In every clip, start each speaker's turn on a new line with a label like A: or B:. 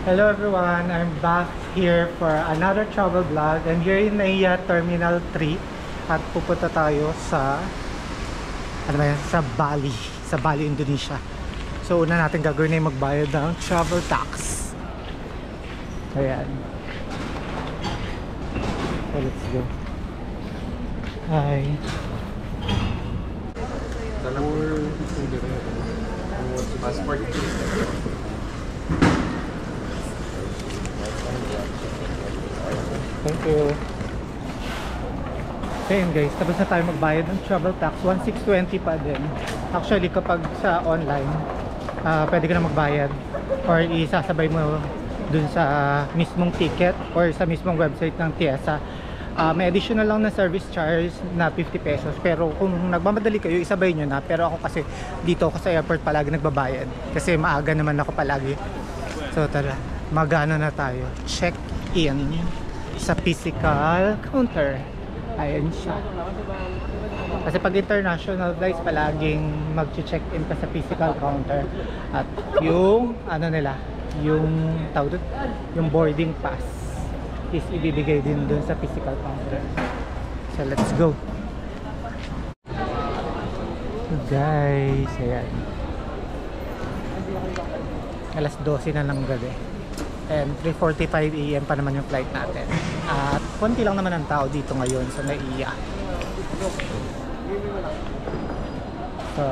A: Hello everyone, I'm back here for another travel vlog. I'm here in NAIA Terminal 3 at pupunta tayo sa sa Bali, Indonesia. So una natin gagawin ay magbayad ng travel tax. Ayan. So let's go. Hi.
B: Passport.
A: Thank you. Ayan guys, tapos na tayo magbayad ng travel tax. 1620 pa din. Actually kapag sa online, pwede ka na magbayad or isasabay mo dun sa mismong ticket or sa mismong website ng TIESA. May additional lang na service charge na 50 pesos, pero kung nagmamadali kayo isabay nyo na. Pero ako kasi dito ako sa airport palagi nagbabayad kasi maaga naman ako palagi. So tara, magano na tayo, check in sa physical counter. Ayan siya. Kasi pag international flights palaging mag-check in ka sa physical counter at yung nila, yung tawag, yung boarding pass is ibibigay din dun sa physical counter. So let's go guys. Ayan, alas 12 na ng gabi and 3:45 AM pa naman yung flight natin at konti lang naman ang tao dito ngayon sa NAIA. So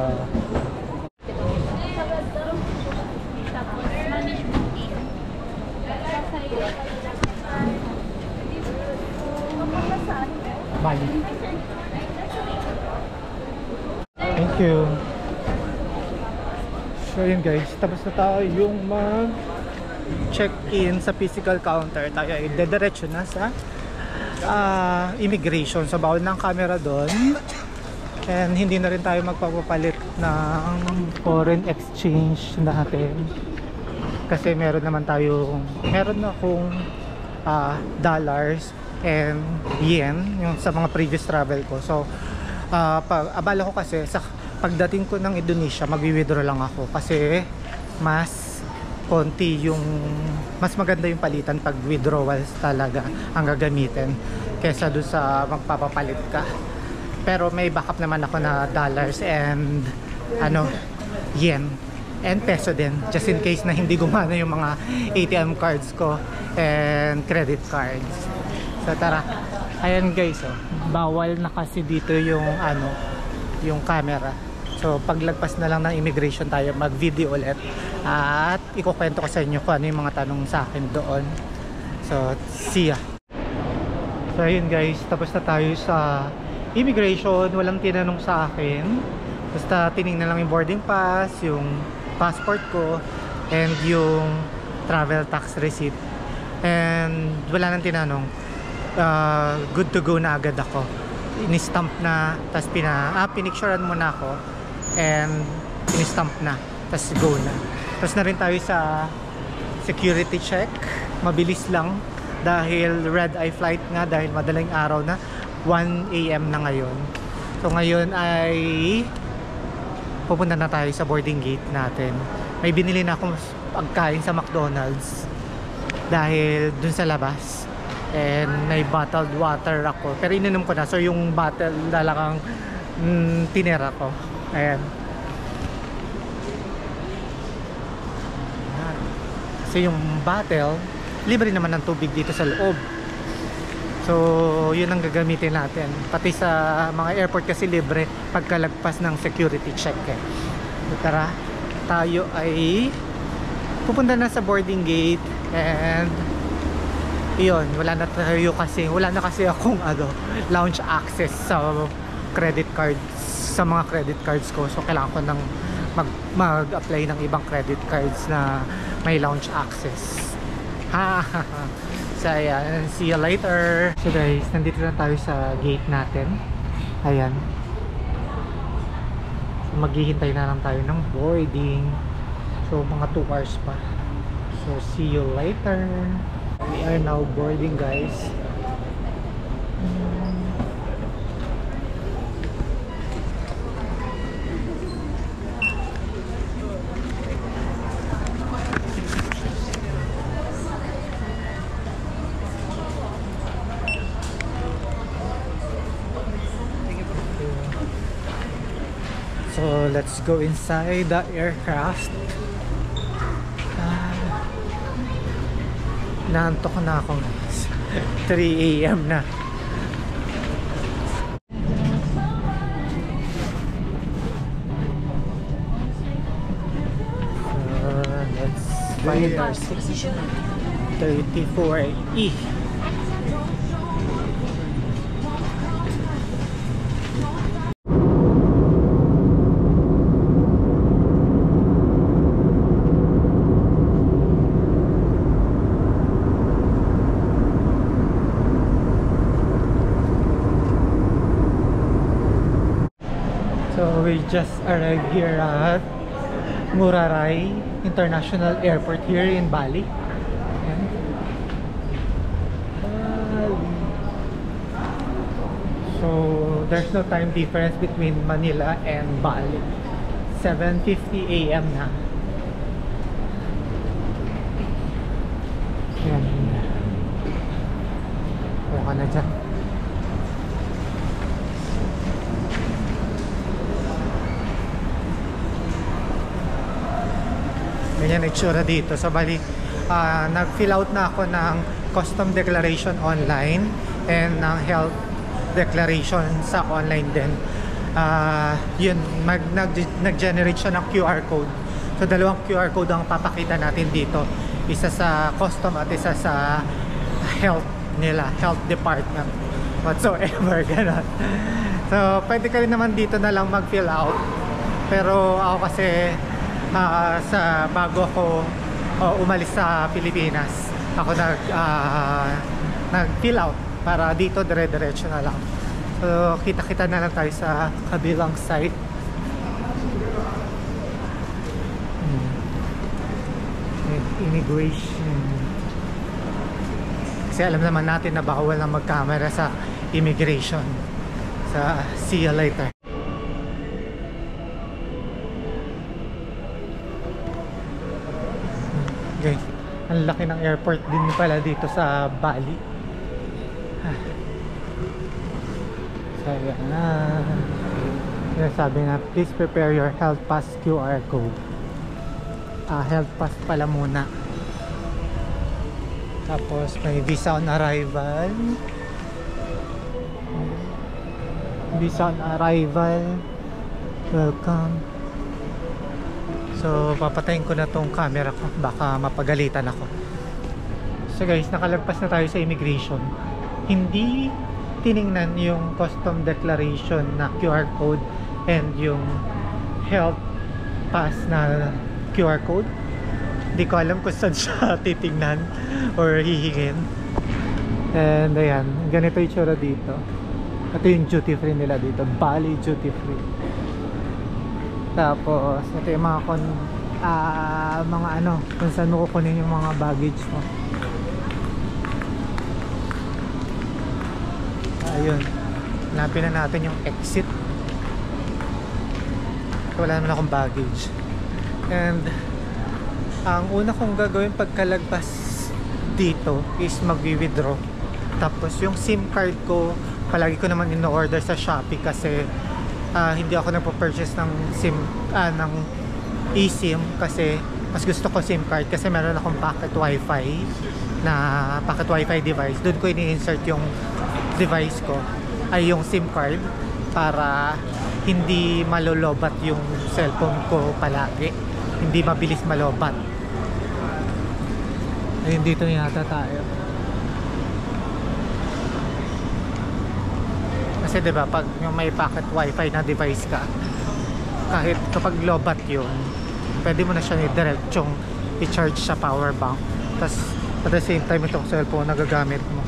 A: Bali. Thank you. So yun guys, tapos na tayo yung check-in sa physical counter. Tayo ay dediretso na sa immigration. So bawal ng camera doon. And hindi na rin tayo magpapapalit ng foreign exchange natin. Kasi meron na akong dollars and yen yung sa mga previous travel ko. So abala ko kasi sa pagdating ko ng Indonesia magwi-withdraw lang ako kasi mas maganda yung palitan pag withdrawals talaga ang gagamitin kesa doon sa magpapapalit ka. Pero may backup naman ako na dollars and yen and peso din just in case na hindi gumana yung mga ATM cards ko and credit cards. So tara, ayan guys, bawal na kasi dito yung yung camera. So paglagpas na lang ng immigration tayo mag-video ulit at ikukwento ko sa inyo kung ano yung mga tanong sa akin doon. So see ya. So ayun guys, tapos na tayo sa immigration. Walang tinanong sa akin, basta tinignan lang yung boarding pass, yung passport ko and yung travel tax receipt, and wala nang tinanong. Good to go na agad ako. Ini-stamp na, tapos pinicturean mo na ako and ini-stamp na, tapos go na. Tapos na rin tayo sa security check. Mabilis lang dahil red eye flight nga, dahil madaling araw na, 1 AM na ngayon. So ngayon ay pupunta na tayo sa boarding gate natin. May binili na akong pagkain sa McDonald's dahil dun sa labas, and may bottled water ako pero ininom ko na, so yung bottle talagang tinira ko. Ayan, kasi yung bottle libre naman ng tubig dito sa loob, so yun ang gagamitin natin. Pati sa mga airport kasi libre pagkalagpas ng security check So tara, tayo ay pupunta na sa boarding gate and yun, wala na kasi akong lounge access sa credit cards, sa mga credit cards ko. So kailangan ko nang mag-apply ng ibang credit cards na may lounge access. So ayan, see you later. So guys, nandito na tayo sa gate natin. Ayan, so, maghihintay na lang tayo ng boarding. So mga 2 hours pa. So see you later. We are now boarding guys. let's go inside the aircraft. Naantok na ako guys. 3 AM na. Let's find our 34E. So we just arrived here at Ngurah International Airport here in Bali. Ayan. Bali. So there's no time difference between Manila and Bali. 7:50 AM na. Ayan. Huwag ka na dyan. Ganyan itsura dito. So bali, nag-fill out na ako ng custom declaration online and ng health declaration sa online din. Yun, nag-generate siya ng QR code. So dalawang QR code ang papakita natin dito. Isa sa custom at isa sa health nila, health department whatsoever, gano'n. So pwede ka rin naman dito na lang mag-fill out. Pero ako kasi sa bago ako umalis sa Pilipinas, ako nag-fill out para dito dire-diretso na lang. So kita-kita na lang tayo sa kabilang site. Immigration. Kasi alam naman natin na bawal na mag-camera sa immigration. See you later. Guys, ang laki ng airport din pala dito sa Bali. So yan na. Sabi na, please prepare your health pass QR code. Health pass pala muna. Tapos may visa on arrival. Visa on arrival. Welcome. So papatayin ko na tong camera ko, baka mapagalitan ako. So guys, nakalagpas na tayo sa immigration. Hindi tiningnan yung custom declaration na QR code and yung health pass na QR code. Hindi ko alam kung saan siya titingnan or hihingin. And ayan, ganito yung tsura dito. Ito yung duty free nila dito, Bali duty free. Tapos ito yung mga mga ano, kung saan mo kukunin yung mga baggage mo. Ayun, hanapin na natin yung exit. Wala naman akong baggage. And ang una kong gagawin pagkalagpas dito is mag-withdraw. Tapos yung SIM card ko, palagi ko naman in-order sa Shopee kasi hindi ako nagpo-purchase ng ng eSIM kasi mas gusto ko SIM card kasi meron akong pocket wifi device. Doon ko ini-insert yung device ko, ay yung SIM card, para hindi malolobat yung cellphone ko palagi, hindi mabilis malobat. Ayun, dito yata tayo. Kasi diba, pag yung may pocket wifi na device ka, kahit kapag lobat yun, pwede mo na siya diretsong i-charge sa power bank. Tapos at the same time, itong cellphone nagagamit mo,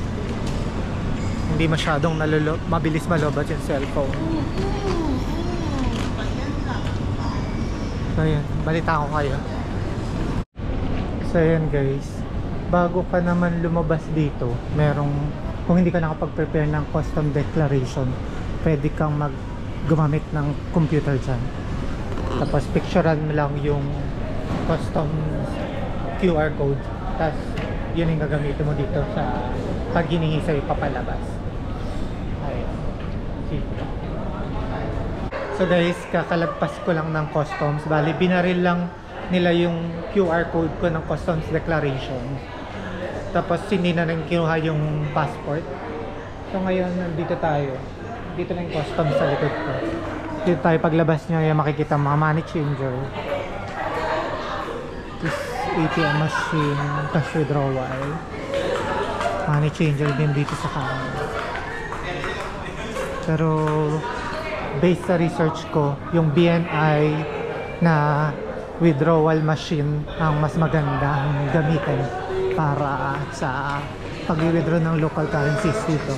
A: hindi masyadong mabilis malobat yung cellphone. So yun, balita ko kayo. So yun guys, bago ka naman lumabas dito, kung hindi ka nakapag-prepare ng custom declaration, pwede kang gumamit ng computer dyan. Tapos picturean mo lang yung custom QR code, tapos yun yung gagamitin mo dito sa pag hiningi sa'yo papalabas. Ayun. So guys, kakalagpas ko lang ng customs. Bali, binaril lang nila yung QR code ko ng customs declaration. Tapos hindi na rin kinuha yung passport. So ngayon, nandito tayo. Dito na yung customs sa likod ko. Dito tayo, paglabas nyo, yung makikita mga money changer. This ATM machine, cash withdrawal. Money changer din dito sa kanan. Pero based sa research ko, yung BNI na withdrawal machine ang mas magandang gamitin para sa pag-withdraw ng local currencies dito.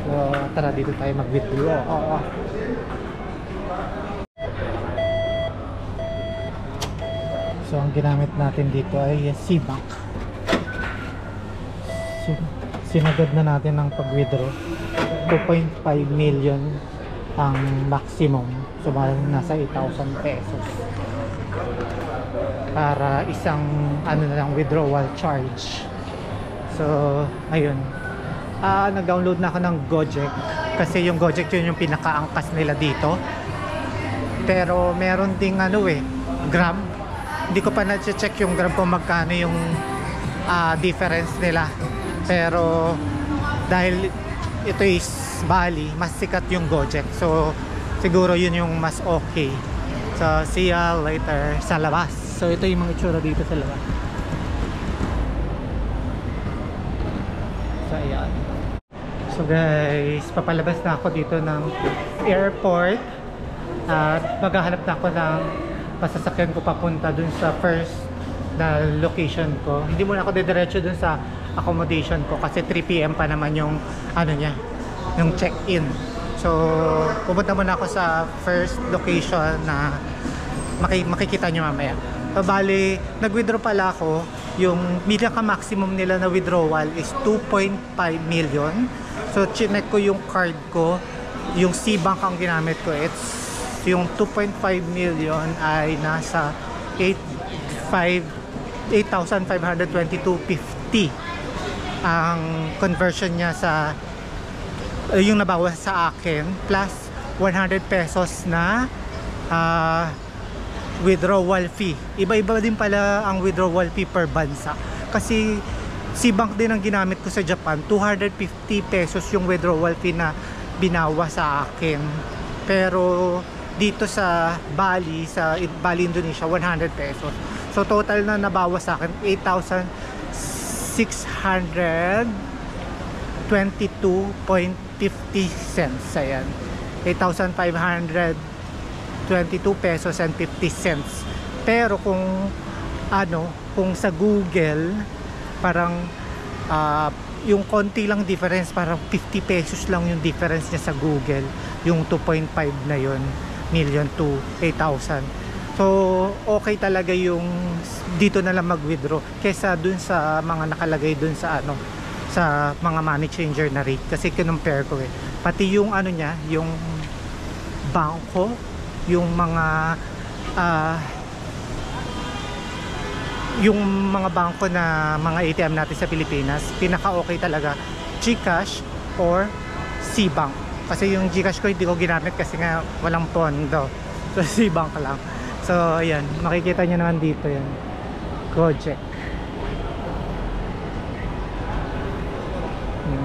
A: So tara, dito tayo mag-withdraw. So ang ginamit natin dito ay C-Bank. Sinagad na natin ng pag-withdraw. 2.5 million ang maximum. So nasa 8,000 pesos. Para isang withdrawal charge. So ayun. Nag-download na ako ng Gojek. Kasi yung Gojek yun yung pinakaangkas nila dito. Pero meron ding Grab. Hindi ko pa na-check yung Grab kung magkano yung difference nila. Pero dahil ito is Bali, mas sikat yung Gojek. So siguro yun yung mas okay. So see ya later sa labas. So ito yung mga itsura dito sa labas. So ayan. So guys, papalabas na ako dito ng airport. At maghahanap na ako ng pasasakyan ko papunta dun sa first na location ko. Hindi muna ako didiretso dun sa accommodation ko kasi 3 PM pa naman yung yung check-in. So pupunta muna ako sa first location na makikita nyo mamaya. So bali, nag-withdraw pala ako. Yung pinaka-maximum nila na withdrawal is 2.5 million. So chinek ko yung card ko. Yung C-Bank ang ginamit ko. It's yung 2.5 million ay nasa 8,522.50 ang conversion niya sa yung nabawas sa akin plus 100 pesos na withdrawal fee. Iba-iba din pala ang withdrawal fee per bansa. Kasi C-Bank din ang ginamit ko sa Japan. 250 pesos yung withdrawal fee na binawa sa akin. Pero dito sa Bali, Indonesia, 100 pesos. So total na nabawas sa akin 8,622.50 cents. Ayan. 8,522 pesos and 50 cents. Pero kung sa Google, parang yung konti lang difference, parang 50 pesos lang yung difference niya sa Google, yung 2.5 na yun million to 8,000. So okay talaga yung dito na lang mag-withdraw kesa dun sa mga nakalagay dun sa sa mga money changer na rate, kasi kinumpare ko pati yung niya, yung bangko, yung mga bangko na mga ATM natin sa Pilipinas, pinaka okay talaga GCash or C-Bank. Kasi yung GCash ko hindi ko ginamit kasi nga walang pondo. So C-Bank lang. So ayan, makikita nyo naman dito yan, Gojek.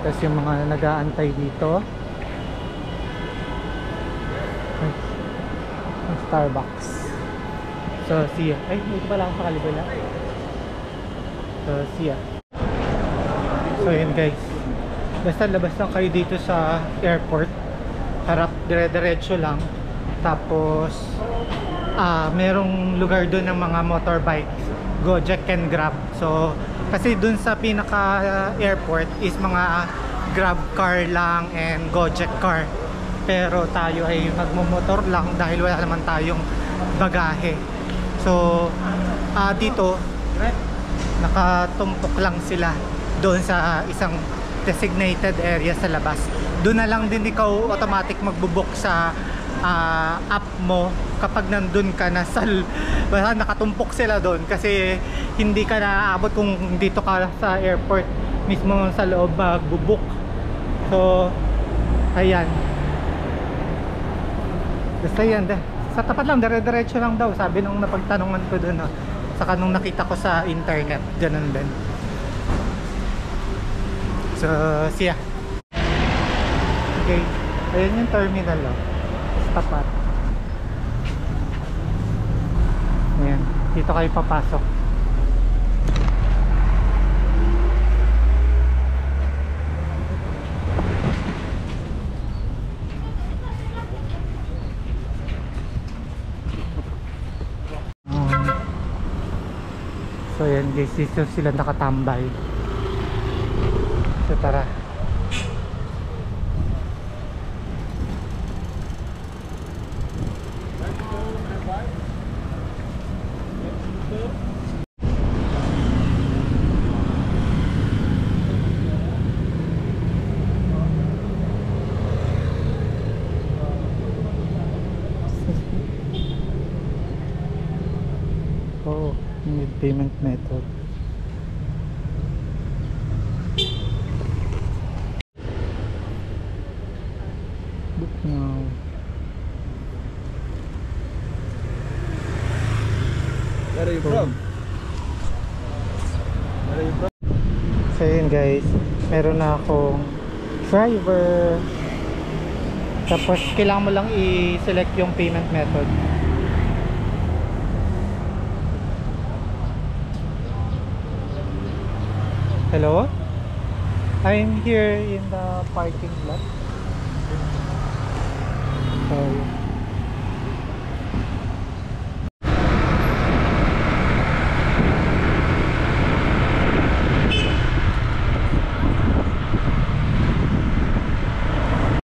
A: Tapos yung mga nag-aantay dito, Starbucks. So see ya. Ay, dito pala ako sa kalibala. So see ya. So yun guys, basta labas lang kayo dito sa airport, harap dire-diretso lang. Tapos merong lugar doon ng mga motorbikes, Gojek and Grab. So kasi doon sa pinaka airport is mga Grab car lang and Gojek car. Pero tayo ay magmomotor lang dahil wala naman tayong bagahe. So dito nakatumpok lang sila doon sa isang designated area sa labas. Doon na lang din ikaw automatic magbubook sa app mo kapag nandun ka na sa nakatumpok sila doon, kasi hindi ka naaabot kung dito ka sa airport mismo sa loob magbubook. So ayan, Basta yan, sa tapat lang, dire-diretso lang daw. Sabi nung napagtanungan ko dun, no? Saka nung nakita ko sa internet, ganun din. So, siya. Okay, ayan yung terminal, oh. Sa tapat. Ayan, dito kayo papasok. So ayan guys, dito sila nakatambay. So tara. Oh, need payment method. Book now.
B: Where are you from? Where are you from?
A: So yun guys, meron na akong driver. Tapos kailangan mo lang i-select yung payment method. Hello? I'm here in the parking lot. Sorry.